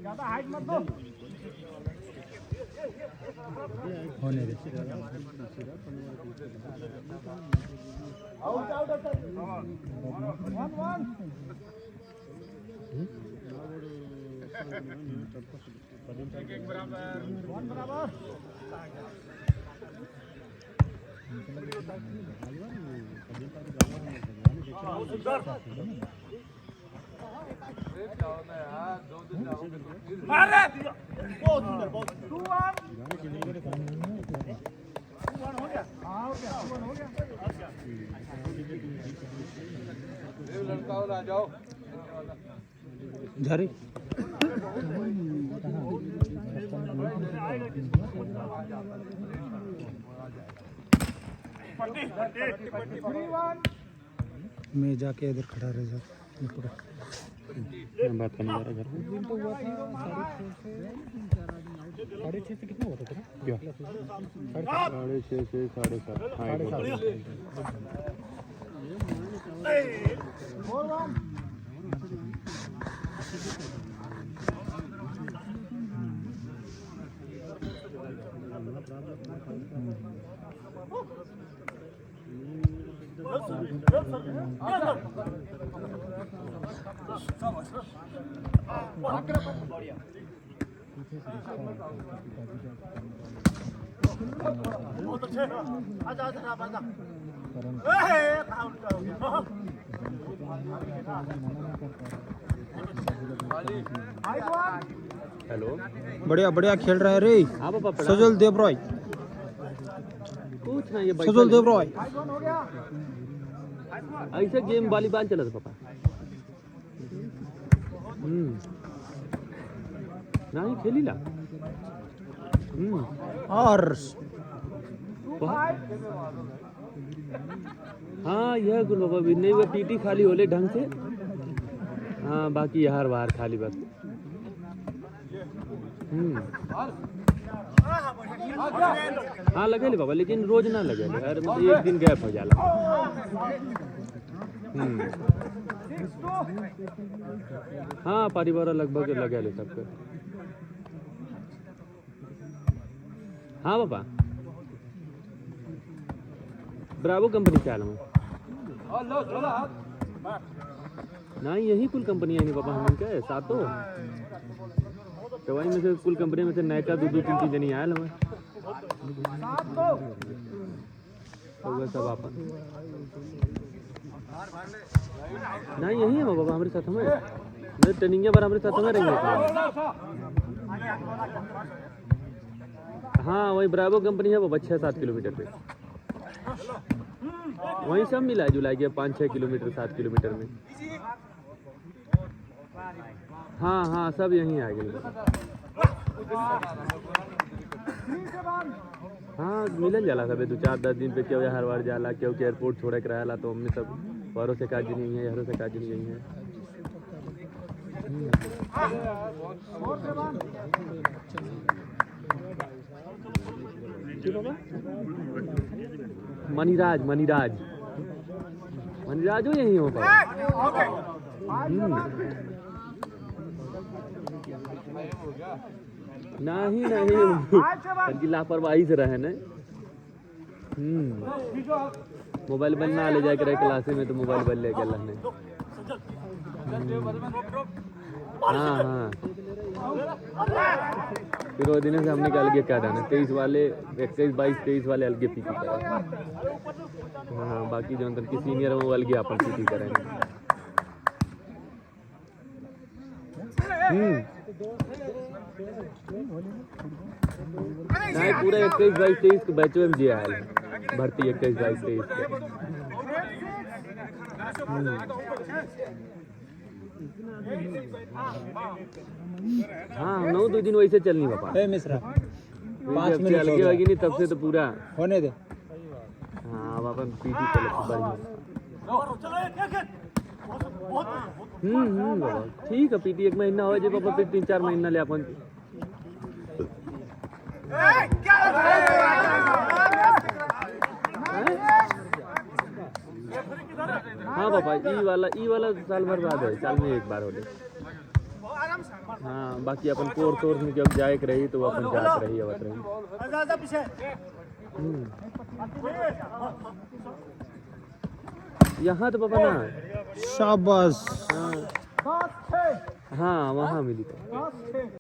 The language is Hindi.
ज्यादा हाइट मत दो होने दे आउट आउट वन एक बराबर वन बराबर लड़का आ जाओ झारी मैं जाके इधर खड़ा रह जाता बात करने जा रहा घर साढ़े 6 से कितना हुआ था क्या 6:30 से हेलो बढ़िया बढ़िया खेल रहे रे हाँ पापा सजल देव रॉय कुछ ना ये सजल देव रॉय ऐसे गेम वॉलीबॉल चला था पापा नहीं खेली ला और हाँ यह गुल बाबा भी नहीं वो पीटी खाली होले ढंग से हाँ बाकी यार बाहर खाली बस हाँ लगे ले बाबा लेकिन रोज ना लगे हर मतलब एक दिन गैप हो जाला हाँ परिवार लगभग लगे ले सबके हाँ पापा ब्रावो कंपनी क्या है ना यही कुल कंपनियां हैं पापा हम क्या है सातों तो वही में से कुल कंपनी में से नयका दो तीन तीन जनी आयल हमें तो सब आप ना यही है बाबा हमारे साथ हमें मेरे ट्रेनिंग बार हमारे साथ हमें रहेंगे हाँ वही ब्रावो कंपनी है वो 6-7 किलोमीटर पे वहीं सब मिला जुलाई के 5-6 किलोमीटर 7 किलोमीटर में हाँ हाँ सब यहीं आ गए हाँ मिलन जाला सब 2-4-10 दिन पे क्यों हर बार जाला क्योंकि एयरपोर्ट छोड़े के रहा तो हमने सब बारों से काज नहीं है हरों से काज नहीं यही है मनीराज मनीराज मनीराज हो यही हो नहीं नहीं लापरवाही से रहे न मोबाइल बंद ना ले जाए करे क्लास में तो मोबाइल बंद ले गया ने हाँ हाँ फिर वो दिन से हमने क्या अलगे काटा ना 23 वाले 21 22 23 वाले अलगे पीटी करे हाँ बाकी जो अंदर की सीनियर वो अलगे अपन पीटी करेंगे नहीं पूरा 21 22 23 के बैच में जी आयल भर्ती 21 22 23 हाँ 9-2 दिन वैसे चलनी पापा मिश्रा 5 मिनट अलगे होगी नहीं तब से तो पूरा होने दे हाँ अब अपन पीटी चले बाबा ठीक है पीटी 1 महीना हो जाए पापा फिर 3-4 महीना ले अपन पापा ई वाला साल भर बाद है, साल में एक बार होले। हाँ बाकी अपन कोर्स में जब जाए के रही तो अपन जात रही आवत रही। यहाँ तो पापा ना शाबाश। हाँ वहाँ मिली तो